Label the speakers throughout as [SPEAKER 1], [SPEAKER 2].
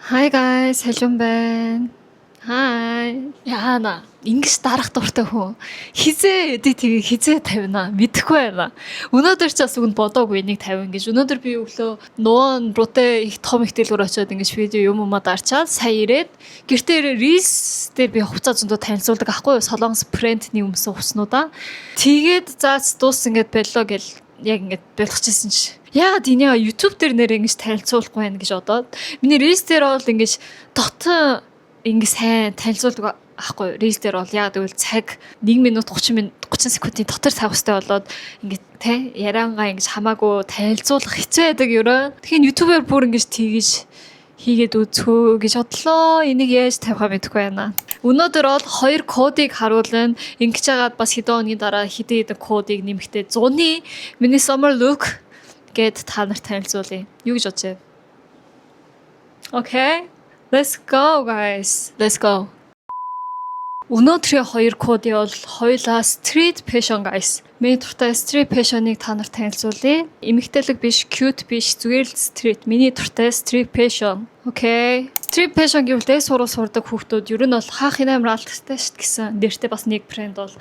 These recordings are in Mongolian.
[SPEAKER 1] Hi guys, hello байна. Hi. Яана, ингэж дарах дуртай хүн. Хизээ эдитийг хизээ тавина мэдэхгүй байна. Өнөөдөр ч бас үн бодоогүй нэг 50 гэж. Өнөөдөр би өглөө нуун рууте их том их дэлгүүр очиод ингэж видео юм дарчаад сая ирээд гэртээ reels дээр би хувцас зөндөө танилцуулдаг ахгүй юу? Солонгос брендний өмсөн хувцснуудаа. Тэгээд заац дууссан гэд боллоо гэл яг ингэж болгочихсон чи. Яагаад энэ YouTube дээр нэр ингэж танилцуулахгүй байна гэж бодоод миний reels дээр бол ингэж дотоо ингэ сайн танилцуулдаг ахгүй reels дээр бол яагаад гэвэл цаг 1 минут 30 секундын дотор тавих хэрэгтэй болоод ингэ те яриангаа ингэж хамаагүй танилцуулах хэцүү байдаг ерөө. Тэгэхээр YouTube-аар бүр ингэж тэгэж хийгээд үзхөө гэж бодлоо. Энийг яаж тавихаа мэдэхгүй байна. Өнөөдөр бол 2 кодыг харуулна. Ингэж яагаад бас хэдэн өдрийн дараа хэдэн кодыг нэмэхдээ 100-ны миний summer look гэд та нарт танилцуулъя. Юу гэж бодож байна? Okay. Let's go guys. Let's go. Өнөөдрийн 2 кодыг бол хоёулаа street fashion guys. Миний дуртай street fashion-ыг та нарт танилцуулъя. Эмэгтэйлэг биш, cute биш, зүгээр л street. Миний дуртай street fashion. Okay. Street fashion гэвэл дээс сурдаг хүүхдүүд ер нь бол хаах амар алдтай шүү дээ гэсэн. Нэртэй бас нэг брэнд бол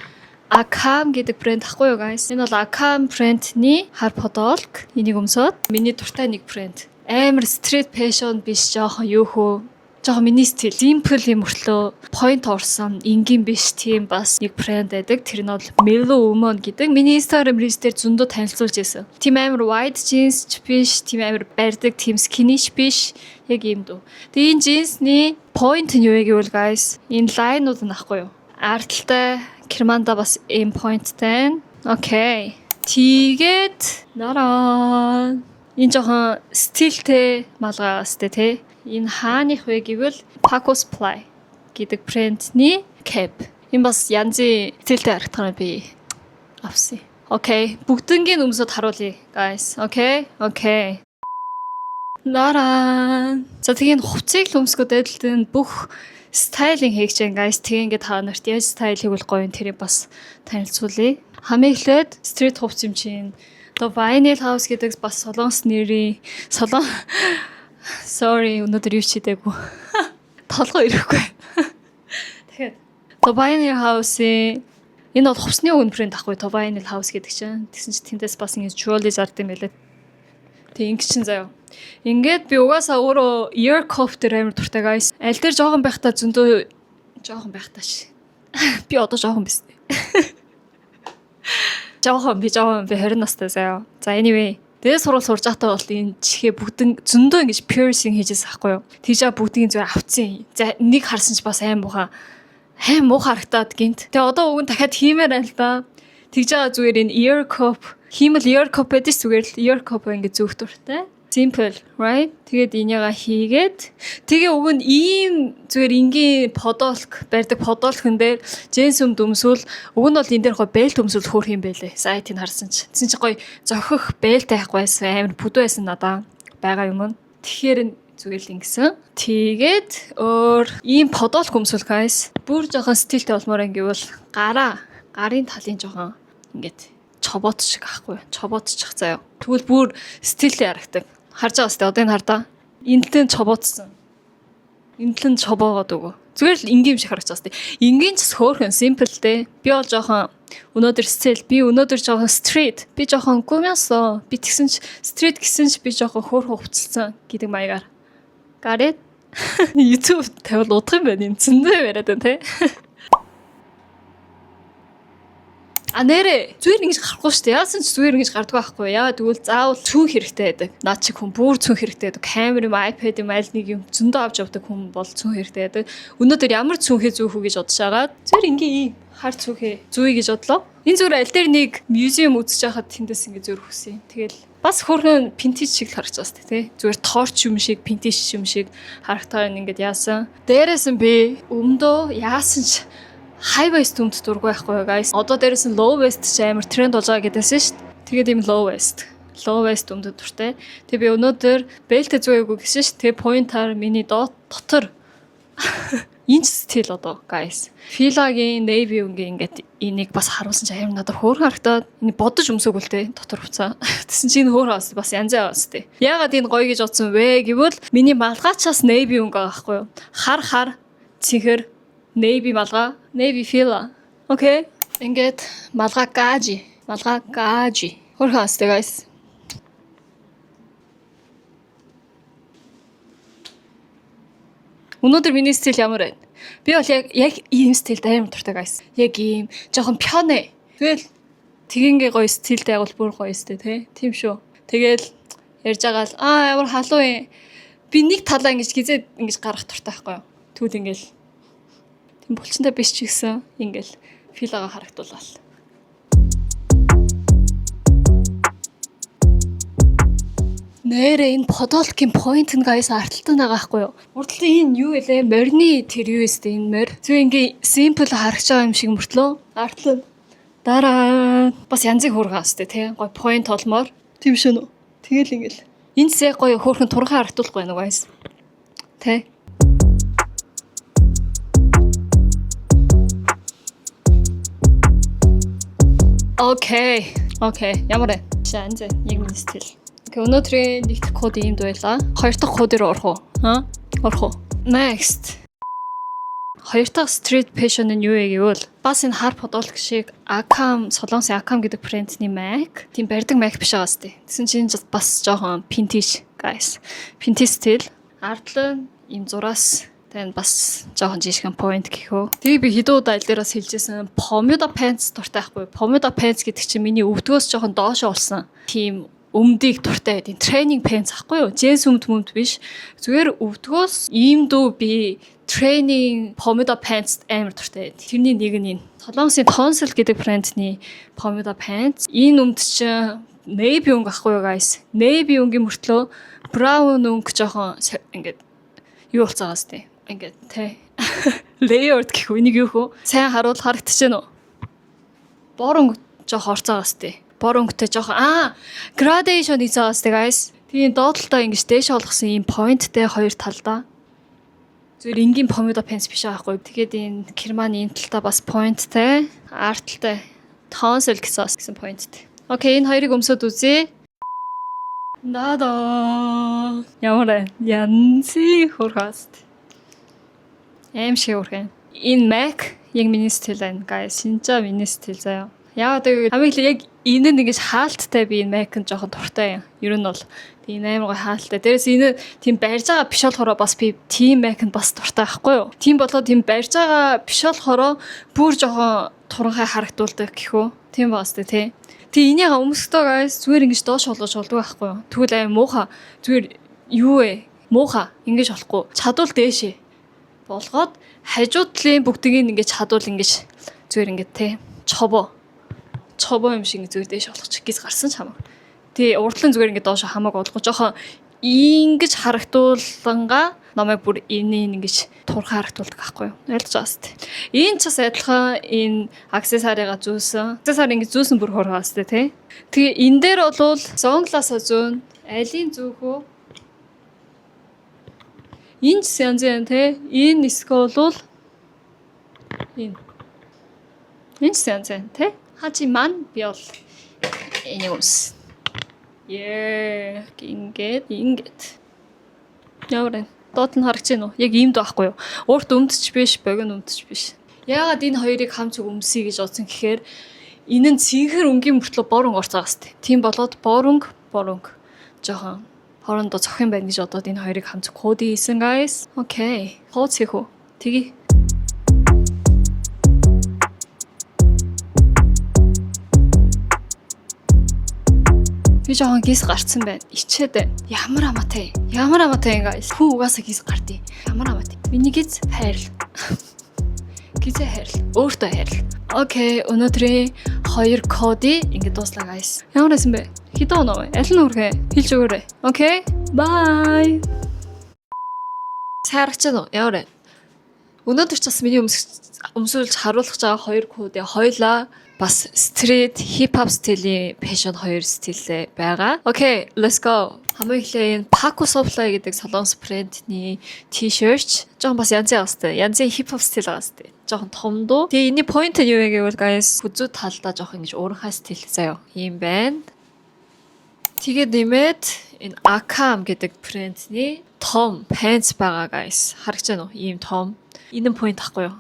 [SPEAKER 1] Akam гэдэг брэнд ахгүй юу guys. Энэ бол Akam брэндний хар подолк. Энийг өмсөд миний дуртай нэг брэнд. Амар street fashion биш жоохон юу хөө. Жоохон миний стил simple юм өртлөө point орсон энгийн биш тийм бас нэг брэнд байдаг. Тэр нь бол Mellow Woman гэдэг. Миний Instagram reels дээр зөндөө танилцуулж байсан. Тийм амар wide jeans ч биш, тийм амар барьдаг, тийм skinny ч биш. Яг юм дөө. Тэгээ энэ jeans-ний point нь юу вэ гэвэл guys, энэ line-ууд нь ахгүй юу? Арталтай Керманда бас aim pointтай. Окей. Тэгээд нараа. Энэ жоохон стилтэй малгаас тэ. Энэ хааных вэ гэвэл Pacos Fly гэдэг брэндний cap. Энэ бас янзын стилтэй харагдахаар би авсан. Окей. Бүгднгийн өмсөд харуулъя, guys. Окей. Окей. Нараа. За тэгээ энэ хувцсыг л өмсгöd адилтэн бүх стайлинг хийж байгаа guys. Тэгээ ингээд та нарт яаж стайл хийвэл гоё юм тэрийг бас танилцуулъя. Хамгийн эхлээд street хувцс юм чинь The Vinyl House гэдэг бас солонгос нэрийн Sorry, өнөөдөр юу ч хийдэггүй. Толгой ирэхгүй. Тэгэхээр The Vinyl House-ийн энэ бол хувцсны өвн брэнд ахгүй The Vinyl House гэдэг чинь. Тэгсэн чинь тэндээс бас ингэ jewelry зард юм байлаа. Тэг ингэ чинь заяа. Ингээд би угаасаа өөрөө ear cuff дээр амар дуртай guys. Аль дээр жоохон байхдаа зөндөө жоохон байхдаач. Би одоо жоохон биз. Жоохон би 20 настай заяа. За anyway, дээс сурал сурж байхдаа бол энэ чихээ бүгдэн зөндөө ингэж piercing хийжээс ахгүй юу. Тийжээ бүгдийн зүгээр авцсан. За нэг харсан ч бас аим муухай харагдаад гинт. Тэгээ одоо уг нь дахиад хиймээр байна л да. Тэгж байгаа зүгээр энэ ear cuff хиймэл ear cuff гэдэг зүгээр л ear cuff ингэ зөөх дуртай. Simple, right? Тэгээд энийгээ хийгээд тэгээ уг нь ийм зүгээр энгийн подолк барьдаг подолкн дээр джинс өмсвөл уг нь бол энэ дээр гоё бэлт өмсвөл хөөх юм байлээ. Сайтыг харсан чи. Тэсэн чи гоё зохих бэлт байхгүйсэн амар бүдүү байсан надаа байгаа юм. Тэгэхээр зүгээр л ингэсэн. Тэгээд өөр ийм подолк өмсвөл guys бүр жоохон стилтэй болмоор ингэвэл гарын талын жоохон ингээд чобот шиг ахгүй. Чоботчих заяа. Тэгвэл бүр стилтэй харагдаг. Харж байгаа сте одоо энэ хардаа. Энэлэн чоботсон. Энэлэн чобоогоод өгөө. Зүгээр л энгийн шиг харагдаж байгаа сте. Энгийн ч хөөхөн simple-тэй. Би бол жоохон өнөөдөр стил, би өнөөдөр жоохон street. Би жоохон гумясоо. Би тэгсэн ч street гэсэн ч би жоохон хөөхөн хувцалсан гэдэг маягаар. Гарэт YouTube тавил удах юм байна. Энэ зөндөө яриад байна те. Нэрэ зүгээр ингэж гарахгүй шүү дээ. Яасан ч зүгээр ингэж гардгүй байхгүй. Яагаад тэгвэл заавал цүнх хэрэгтэй байдаг. Наад чи хүн бүр цүнх хэрэгтэй байдаг. Камер юм, iPad юм, аль нэг юм зөндөө авч явдаг хүн бол цүнх хэрэгтэй байдаг. Өнөөдөр ямар цүнхээ зүүх үү гэж бодож байгаа. Зүгээр ингээ хар цүнхээ зүүе гэж бодлоо. Энэ зүгээр аль дээр нэг мюзеум үзэж байхад тэндээс ингээ зөөр хүсье. Тэгэл бас хөргөн vintage шиг л харагдаж байна тий. Зүгээр торч юм шиг, vintage юм шиг харагдаад ингээд яасан. Дээрээс нь би өмдөө яасан ч high waist өмд дургүй байхгүй guys. Одоо дээрээс нь low waist ч амар тренд болж байгаа гэдээсэн шүү дээ. Тэгээд ийм low waist өмд дуртай. Тэгээ би өнөөдөр бэлтэ зүгээгүй гэсэн шүү дээ. Тэгээ pointer миний дотор Энэ стил одоо guys. Filaгийн navy үнгийн ингээд энийг бас харуулсан чи амар надад хөөрхөн харагдаад энэ бодож өмсөг үлтэй дотор хуцаа. Тэсэн чи энэ хөөрхөн бас янз янз тээ. Яагаад энэ гоё гэж бодсон вэ гэвэл миний малгайчаас navy өнгө байхгүй юу? Хар цэнхэр navy малгай, navy fila. Окей. Ингээд малгай gaji. Хөөрхөн астай guys. Өнөөдөр миний стил ямар байна? Би бол яг ийм стилд амар дуртай guys. Яг ийм жоохон пёне. Тэгэл тэгингээ гоё стилтэй байгуул бүр гоё сте тий. Тийм шүү. Тэгэл ярьж байгаа л ямар халуун юм. Би нэг талаа ингэж гизээд ингэж гарах дуртай байхгүй юу? Тэгвэл ингээл тийм булчинтай биш ч гэсэн ингээл филага харагдуулаад. Нэрээ энэ подолкийн point нь guys арталтай байгаа байхгүй юу? Урдлын энэ юу вэ? Морины тэр юу вэ? Энэ морь. Зүгээр ингээ simple харагч байгаа юм шиг мөртлөө. Артал дараа бас янзыг хургаа өстэй тий. Гой point толмоор. Тийм шүү нөө. Тэгэл ингээл. Энэ сэ гой хөөрхөн турхан харагдуулахгүй байна guys. Тэ. Окей. Ямар вэ? Шанз яг миний стил. Өнөөдрийн нэгдэх код иймд байлаа. Хоёр дахь код руу орох уу? Орох уу? Next. Хоёр дахь street passion нь юу вэ гэвэл бас энэ хар подолк шиг Acam, Солонгосын Acam гэдэг брендний Mac. Тийм барьдаг Mac биш байгаа сте. Тэсэн чинь бас жоохон vintage guys. Vintage стил. Ардлын ийм зураас тань бас жоохон жишгэн point гэхөө. Тэгээ би хэдэн удаа аль дээрээс хэлжсэн Bermuda pants дуртай байхгүй. Bermuda pants гэдэг чинь миний өвдгөөс жоохон доошоо улсан. Тийм өмдийг дуртай байдیں۔ Тренинг пенс ахгүй юу? Джинс өмд биш. Зүгээр өвдгөөс ийм дүү би тренинг Bermuda pants амар дуртай байд. Тэрний нэг нь энэ. Солонгосын Tonsil гэдэг брендний Bermuda pants. Энэ өмд чинь navy өнгө ахгүй юу guys? Navy өнгөний мөртлөө brown өнгө жоохон ингээд юу болцаагаас тээ. Ингээд тэ. Layered гэх үнийг юу хөө? Сайн харуул харагдчихэв нөө. Бор өнгө жоохон орцаагаас тээ. Бор өнгөтэй жоохон gradation хийцаагаас тээ guys. Тийм доотлолтой ингэж дээш олгосон ийм pointтэй хоёр талдаа. Зүгээр энгийн Bermuda pants биш аахгүй. Тэгээд энэ Керманы энэ талтаа бас pointтэй, артталтай Tonsil гэсэн pointтэй. Окей, энэ хоёрыг өмсөд үзье. Надаа. Ямар янзи хурхаст. Эм шиг хурхан. Энэ Mac яг миний стил байна guys. Шинжаа миний стил заяа. Яагаад гэвэл хамгийн яг энэ нэг ингэж хаалттай би энэ Mac-ын жоохон дуртай юм. Ер нь бол тийм амар гой хаалттай. Дээрээс энэ тийм барьж байгаа биш болохоор бас би тийм Mac-ын бас дуртай байхгүй юу? Тийм болоод тийм барьж байгаа биш болохоор бүр жоохон туранхай харагдуулдаг гэхүү. Тийм баас тий. Тэг энийг өмсөхдөө guys зүгээр ингэж доош болгож болдог байхгүй юу? Тэгвэл аим муухай зүгээр юу вэ? Муухай ингэж болохгүй. Чадвал дээшээ болгоод хажуу талын бүгдийг ингэж чадвал ингэж зүгээр ингэж тий. Чобо юм шиг зүгээр дээш болгочих гис гарсан ч хамаагүй. Тэгээ урдлан зүгээр ингэ доош хамаагүй болгож жоохон ингэж харагдуулангаа намайг бүр ингэж турхан харагдуулдаг байхгүй юу? Ойлгож байгаас тээ. Энэ ч бас адилхан энэ аксессуарыгаа зүүсэн. Аксессуар ингэ зүүсэн бүр хорхоос тээ. Тэгээ энэ дээр бол сонгласаа зүүн алийн зүүхөө энэ ч янз янз тээ. Энэ эсвэл бол энэ ч янз янз тээ. Hachiman би бол энийг ус. Ингээд. Яавар доод нь харагч гэнэ үү? Яг иймд байхгүй юу? Уурт өмдөж биш, богино өмдөж биш. Яагаад энэ хоёрыг хамт өмсөе гэж бодсон гэхээр энэ нь цэнхэр өнгийн мөртлөө бор өнгө орцаагаас тээ. Тийм болоод бор өнгө жоохон хоорондоо цохин байна гэж бодоод энэ хоёрыг хамт код хийсэн guys. Окей. Код хийх үү? Тэгье. Би жоохон гис гарцсан байна. Ичээд байна. Ямар амаатай guys. Хүү угаасаа гис гардыг. Ямар амаатай. Миний гиз хайрл. Гизээ хайрл. Өөртөө хайрл. Окей, өнөөдрийн 2 кодыг ингэ дууслаа guys. Ямар байсан бэ? Хэдэн оноо вэ? Аль нь хүрхэ? Хэлж өгөөрэй. Окей. Bye. Сарч гэнэ үү? Ямар вэ? Өнөөдөр ч бас миний өмсүүлж харуулах байгаа 2 кодыг хоёлаа бас street hip hop стилийн fashion 2 стилээ байгаа. Окей, let's go. Хамгийн эхлээ энэ Paco Soulfly гэдэг солонгос брендний t-shirt. Жохон бас янзын австай. Янзын хип-хоп стил австай. Жохон томдоо. Тэгээ энэний point нь юу вэ гэвэл guys хүзүү талдаа жохон ингэж уурхай стил заяа. Ийм байна. Тэгээд нэмээд энэ Akam гэдэг брендний том pants байгаа guys. Харагч байна уу? Ийм том. Энэ point ахгүй юу?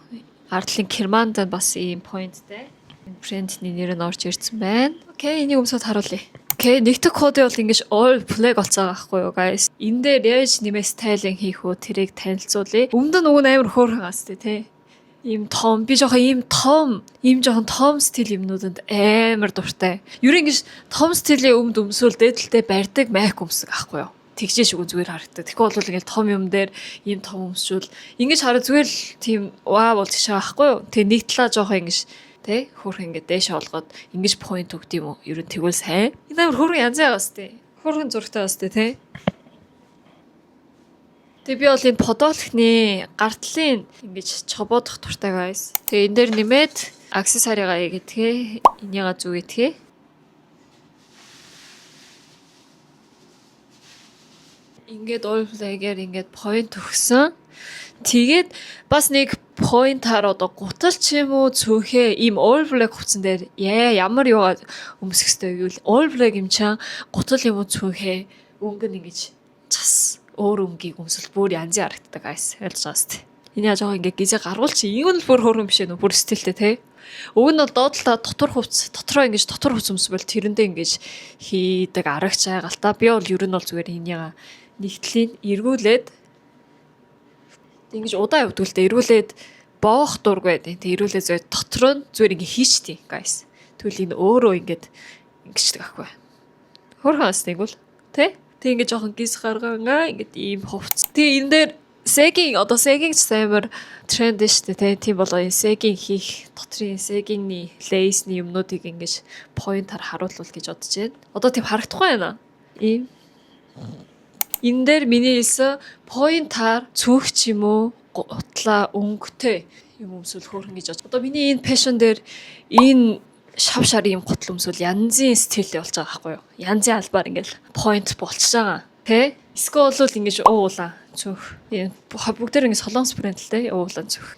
[SPEAKER 1] Ардлын Керманд бас ийм pointтэй. Энэ брендний нэр нь орж ирсэн байна. Окей, энийг өмсөд харуулъя. Окей, нэгдэх кодыг бол ингэж all flag олцоо байгаа байхгүй юу guys. Энд дээр яаж нэмээ стайлинг хийх үү тэрийг танилцуулъя. Өмнө нь амар хөөрхөн гастай тий. Ийм том, би жоохон ийм жоохон том стил юмнуудад амар дуртай. Юу ингэж том стилийн өмд өмсөөл дээдэлтэй барьдаг майк өмсөг аахгүй юу. Тэгжээ шүгэн зүгээр харагддаг. Тэгэхгүй бол ингээл том юм дээр ийм том өмсчүүл ингэж хараа зүгээр л тийм ваа болж шаа аахгүй юу. Тэгээ нэг талаа жоохон ингэж тэ хөөрхөн ингэ дээш олгоод ингэж point өгд юм уу? Ер нь тэгвэл сайн. Энэ амар хөөрхөн янзаа байгаас тээ. Хөөрхөн зургтай байгаас тээ. Тэгээ би бол энэ подолхны гартлын ингэж чобоодох туртай guys. Тэгээ энэ дээр нэмээд аксессуарыгаа ийгэтгэе. Энийгээ зүгээтгэе. Ингээд all-flag-аар ингээд point өгсөн. Тэгээд бас нэг point-аар одоо гутал ч юм уу цөөхөө ийм all-flag хувцсан дээр ямар юугаа өмсөх ёстой гэвэл all-flag юм чам гутал юм уу цөөхөө өнгө нь ингэж цас өөр өнгийг өмсөл бүр янзын харагддаг guys. Ялж байгаас тээ. Энийг жоо ингээ гизээ гаргуул чи энэ нь бүр хөөрхөн биш ээ нөө бүр стилтэй те. Уг нь бол доотлоо дотор хувц дотроо ингэж дотор хувц өмсвөл тэрэндээ ингэж хийдэг аргач айгаалтаа. Би бол ер нь бол зүгээр энийг нэгтлийн эргүүлээд ингэж удаа явдгуулдэ эргүүлээд боох дург байдیں۔ Тэг эргүүлээ зүгээр дотор нь зүгээр ингэ хийчтий guys. Тэгвэл энэ өөрөө ингэж ингэждэг ахгүй. Хөөрхөн астыг бол те. Тэг ингэ жоохон гис гаргаангаа ингэ ийм хувц. Тэг энэ дээр сегинг одоо сегинг амар тренд шүү дээ тийм болоо энэ сегинг хийх дотрын сегингний лейсний юмнуудыг ингэж поинтаар харуулвал гэж бодож байна. Одоо тийм харагдахгүй байна. Ийм энэ дээр миний хэлсэн поинтаар цөөх ч юм уу гутлаа өнгөтэй юм өмсөл хөөрхөн гэж бодож. Одоо миний энэ фэшн дээр энэ шав шар юм гутал өмсөл янзын стилтэй болж байгаа байхгүй юу? Янзын албаар ингээл point болчихж байгаа. Тэ? Эсвэл бол ингэж уулаа цөөх. Бүгдээр ингэ солонгос брэнд л дээ уулаа цөөх.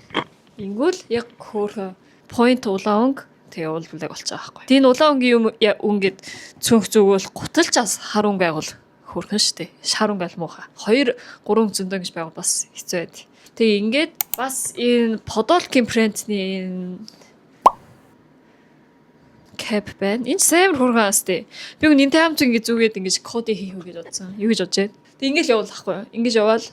[SPEAKER 1] Ингүүл яг хөөрхөн point улаан өнгө тэгээ уулбалаг болчих байгаа байхгүй. Тийм улаан өнгийн юм өнгөд цөөх зүгөл гуталж бас хар өнгө байгуул хөөрхөн штэ. Шар өнгө алмууха. 2 3 зөндөө гэж байгуул бас хэцүү байд. Тэгээ ингээд бас энэ Podolkin брендний энэ cap байна. Энэ сайн хурган асте. Би гоо нинтэ хамт ингэ зүгээд ингэж кодыг хийх үү гэж бодсон. Юу гэж бодож байна? Тэг ингэж явуул ахгүй юу? Ингэж яваал.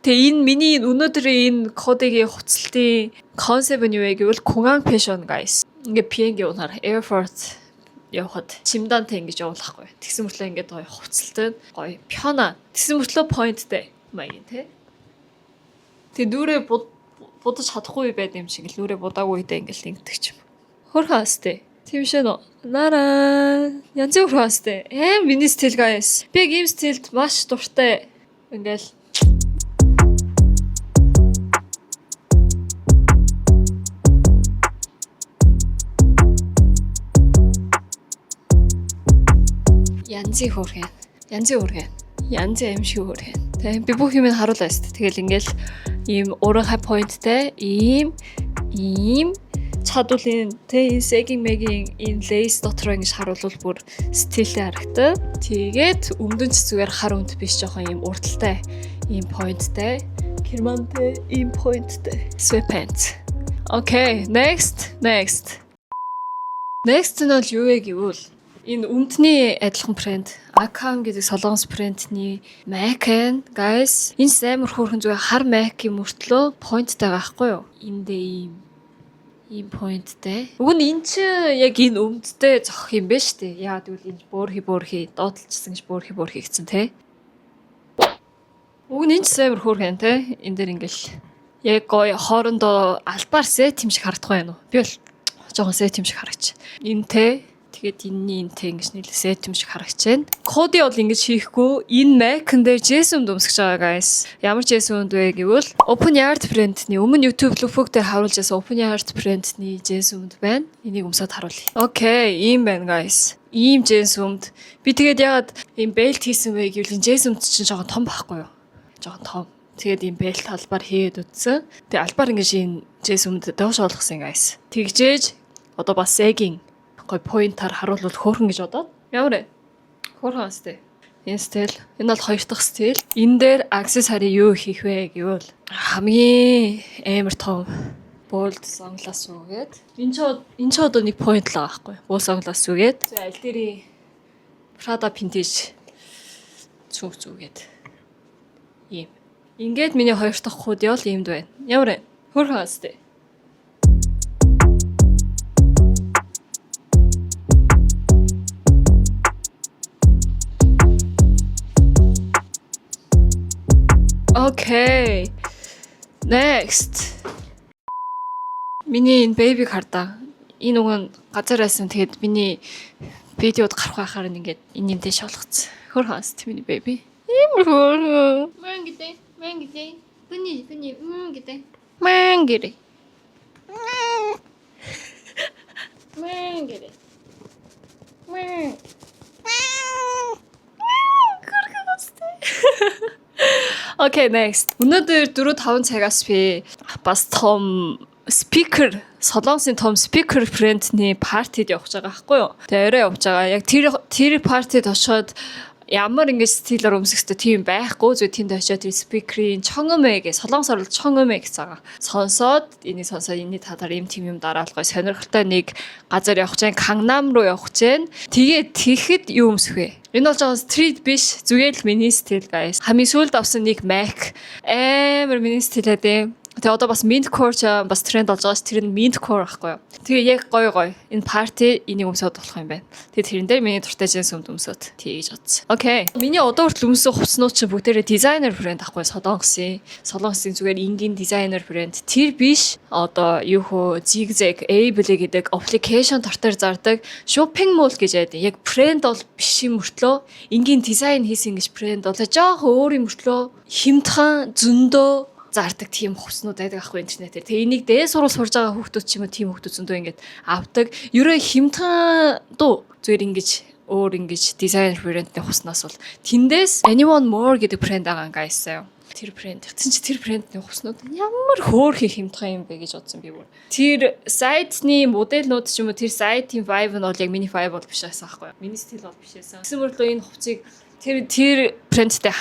[SPEAKER 1] Тэг энэ миний өнөөдрийн энэ кодыг хуцалтын концепт нь юу вэ гэвэл Kungang Fashion guys. Ингээ PNG унаар Air Force явахад чимдантай ингэж явуул ахгүй юу? Тэгсэн мөртлөө ингэ гоё хуцалтай гоё пёна. Тэгсэн мөртлөө pointтэй маягийн тий. Тэг нүрээ будаж чадахгүй байд юм шиг л нүрээ будаагүй дэ ингээл ингэдэг ч юм. Хөрхөн асте. Тийм шээ нөө. Нараа. Янзын хөрхөстэй. Миний стил guys. Би ийм стилд маш дуртай. Ингээл янзын хөрхөн. Янзын аимшиг хөрхөн. Тэг би бүх юмыг харуулаа өст. Тэгэл ингээл ийм уурхай pointтэй ийм чадвалын тэ сегинг мэгийн энэ лейс дотор ингэж харуулвал бүр стилтэй харагдав. Тэгээд өмдөн ч зүгээр хар өмд биш жоохон ийм урталтай ийм pointтэй. Кермантэй ийм pointтэй. Sweatpants. Okay, next. Next нь бол юу вэ гэвэл энэ өмдний адилхан брэнд Akam гэдэг солонгос брэндний Mac-ын guys. Энэ амар хөөрхөн зүгээр хар Mac-ийн мөртлөө pointтэй байгаа байхгүй юу? Эндээ ийм pointтэй. Уг нь эн чи яг энэ өмдтэй зохих юм байна шүү дээ. Яагаад гэвэл энэ бөөрхи доотлцсан гэж бөөрхи гэсэн те. Уг нь энэ амар хөөрхөн те. Энд дээр ингээл яг гоё хоорондоо албаар сет юм шиг харагдах байна уу? Би бол жоохон сет юм шиг харагч. Энэ те. Тэгээд энэний энтэй ингэж нийлээ сет юм шиг харагч байна. Коди бол ингэж хийхгүй. Энэ Mac-ын дээр JSON өмсгөж байгаа guys. Ямар JSON вэ гэвэл OpenYard print-ний өмнө YouTube Loophook дээр харуулж байсан OpenYard print-ний JSON байна. Энийг өмсөд харуулъя. Окей, ийм байна guys. Ийм JSON. Би тэгээд ягаад ийм belt хийсэн вэ гэвэл энэ JSON чинь жоохон том байхгүй юу? Жоохон том. Тэгээд ийм belt албаар хийгээд үтсэн. Тэгээд албаар ингэж энэ JSON-д доош болгосон guys. Тэгжээж одоо бас egging гой поинтаар харуулвал хөөрхөн гэж бодоод ямар вэ? Хөөрхөн сте. Энэ стил. Энэ бол хоёр дахь стил. Энэ дээр аксессуари юу хийх вэ гэвэл хамгийн амар том bold sunglass үгээд энэ ч одоо нэг point л байгаа байхгүй. Bold sunglass үгээд аль дээрээ Prada vintage цүг зүгээд. Ийм. Ингээд миний хоёр дахь худи бол иймд байна. Ямар вэ? Хөөрхөн сте. Okay. Next. Миний энэ baby хардаа. Энэ уг нь газар байсан. Тэгээд миний видеод гарах байхаар ингээд энэний дэш олгоцсон. Хөр хааст миний baby. Ямар хөр. Мангидэ. Бүний гэдэг. Мангидэ. Okay, next. Өнөөдөр 4-5 цагаас би бас том speaker, Солонгосын том speaker brand-ний партид явж байгаа байхгүй юу? Тэгээ орой явж байгаа. Яг тэр партид очиод ямар ингэж стилээр өмсөхтэй тийм байхгүй. Зөв тэнд очиод тэр speaker-ийн чонгомэ гэж солонгосоор л чонгомэ гэж байгаа. Сонсоод энийг сонсоод энэний татар юм тийм юм дараалгай сонирхолтой нэг газар явах гэж Кангнам руу явах гэж. Тэгээд тэгэхэд юу өмсөх вэ? Энэ бол жоохон street биш, зүгээр л миний стил guys. Хамгийн сүүлд авсан нэг Mac амар миний стилээ дээ. Тэгээ одоо бас Mintcore бас тренд болж байгаа ш. Тэр нь Mintcore ахгүй юу. Тэгээ яг гоё. Энэ party энийг өмсөд болох юм байна. Тэгээ тэрэн дээр миний дуртай жинс өмсөд тийж бодсон. Окей. Миний одоо хүртэл өмсөн хувцснууд чинь бүгдээрээ дизайнер брэнд ахгүй Солонгосын зүгээр энгийн дизайнер брэнд. Тэр биш. Одоо юу хөө Zigzag, Able гэдэг application тортор зардаг shopping mall гэж байдаг. Яг брэнд бол биш юм мөртлөө энгийн дизайн хийсэн гэж брэнд бол жоохон өөр юм мөртлөө хямдхан зөндөө зардаг тийм хувцснууд байдаг ахгүй интернетээр. Тэгээ энийг дээд сургууль сурж байгаа хүүхдүүд ч юм уу тийм хүүхдүүд зөндөө ингээд авдаг. Ерөө хямдхан дуу зүгээр ингэж дизайн брэндний хувцснаас бол тэндээс Anyone More гэдэг брэнд байгаа guys. Тэр брэнд. Тэр брэндний хувцснууд ямар хөөрхөн хямдхан юм бэ гэж бодсон би бүр. Тэр сайтны модельнууд ч юм уу тэр сайтын vibe нь бол яг миний vibe бол биш байсан ахгүй. Миний стил бол биш байсан. Гэсэн мөрлөө энэ хувцыг тэр брэндтэй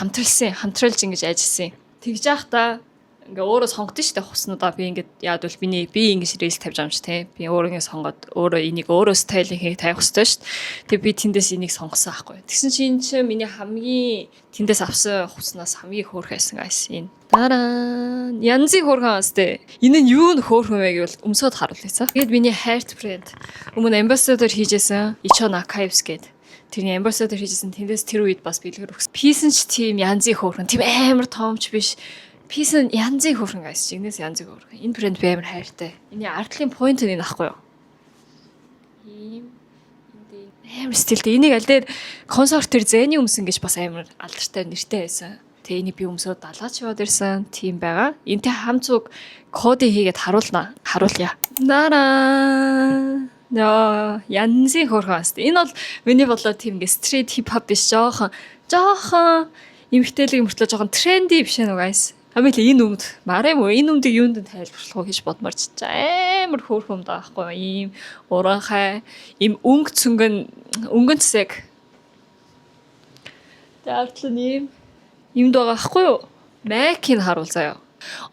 [SPEAKER 1] хамтралж ингэж ажилласан. Тэгж яах та ингээ өөрөө сонгодог шүү дээ хуснуудаа би ингээд яад бол би ингэж рейл тавьж байгаа юм чи те би өөрөө сонгоод өөрөө энийг өөрөө стайлинг хийх тавих хэрэгтэй шүү дээ. Тэг би тэндээс энийг сонгосон аахгүй. Тэгсэн чинь энэ чинь миний хамгийн тэндээс авсан хуснаас хамгийн хөөрхөн байсан guys энэ. Дараа янзын хөөрхөн асте. Энэ нь юу н хөөрхөн вэ гэвэл өмсөд харуулъя. Тэгээд миний хайрт брэнд өмнө ambassador хийжсэн Ichon Archives гэдэг тэрний ambassador хийжсэн тэндээс тэр үед бас бэлгэр өгсөн. Писэн ч тийм янзын хөөрхөн тийм амар тоомч биш. Писэн янзын хөөрхөн guys. Игнээс янзын хөөрхөн. Энэ брэнд би амар хайртай. Эний артлын point нь энэ ахгүй юу? Ийм амар стилтэй. Энийг аль дээр консорт төр зэний өмсөн гэж бас амар алдартай нэртэй байсан. Тэгээ энийг би өмсөд далгаач яваад ирсэн. Тийм байгаа. Энтэй хамцуг коди хийгээд харуулъя. Нараа. Янзын хөөрхөн аст. Энэ бол миний бодлоор тийм ингээ street hip hop биш жоохон эмхтэлэг мөртлөө жоохон тренди биш ээ guys. Амил энэ өмд марам уу энэ өмдийг юунд нь тайлбарлах вэ гэж бодмоор ч амар хөөрхөн даа байхгүй ийм уранхай ийм өнгөн цэсэг таартл нэм юмд байгаа байхгүй юу Mac-ийг харуул заяа.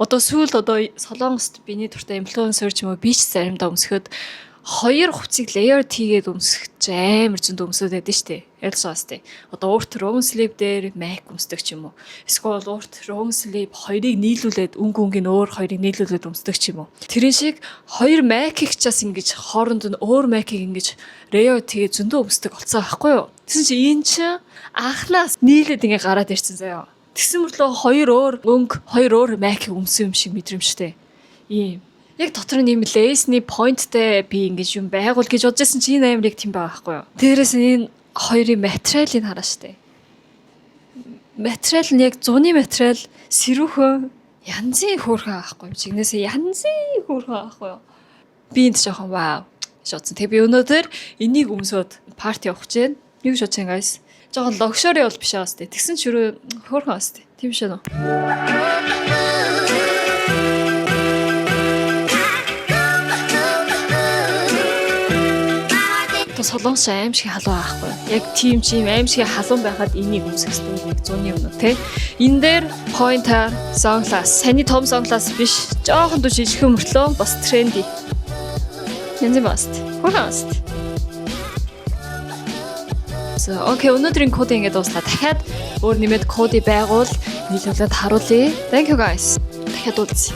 [SPEAKER 1] Одоо сүүлд Солонгост биний дуртай инфлюенсер ч юм уу би ч заримдаа өмсөхөд хоёр хувцыг layer хийгээд өмсөх амар зөндөө өмсөд байдаг шүү дээ. Ялсаас тий. Одоо урт long sleeve дээр Mac өмсдөг ч юм уу. Эсвэл урт long sleeve хоёрыг нийлүүлээд өнгөний өөр хоёрыг нийлүүлээд өмсдөг ч юм уу. Тэрэн шиг хоёр Mac-ийг ч бас ингэж хооронд нь өөр Mac-ийг ингэж layer хийгээд зөндөө өмсдөг болсон байхгүй юу? Тэгсэн чи энэ чинь анхнаас нийлээд ингэ гараад ирсэн заяа. Тэгсэн мөртлөө хоёр өөр Mac-ийг өмсөн юм шиг мэдрэмжтэй. Ийм Яг дотор нь юм лейсний поинттэй би ингэж юм байгуул гэж бодож байсан чи энэ амир яг тийм байгаа байхгүй юу. Дээрээс нь энэ хоёрын материалыг хараа штэ. Материал нь яг зуны материал сэрүүхөө янзын хөөрхөн аахгүй юу. Чигнээсээ янзын хөөрхөн аахгүй юу. Би энд жоохон вау шоцсон. Тэгээ би өнөөдөр энийг өмсөд парти явах гэж байна. Юу шоц юм guys. Жоохон логшори бол биш аастай. Тэгсэн ч өөрөө хөөрхөн аастай. Тийм шээ нөө. Солонгос аимшиг халуун аахгүй. Яг тийм чим аимшиг халуун байхад энийг өмсөх хэрэгтэй нэг зуны өмнө тий. Энэ дээр pointer sunglass. Саний том sunglass биш. Жоохон дүү жижигхэн мөртлөө бас тренди. Янз баст. Хурааст. So, окей, өнөөдрийн код ингэ дуусна. Дахиад өөр нэмээд кодыг байгуул нийлүүлээд харуулъя. Thank you guys. Дахиад үзье.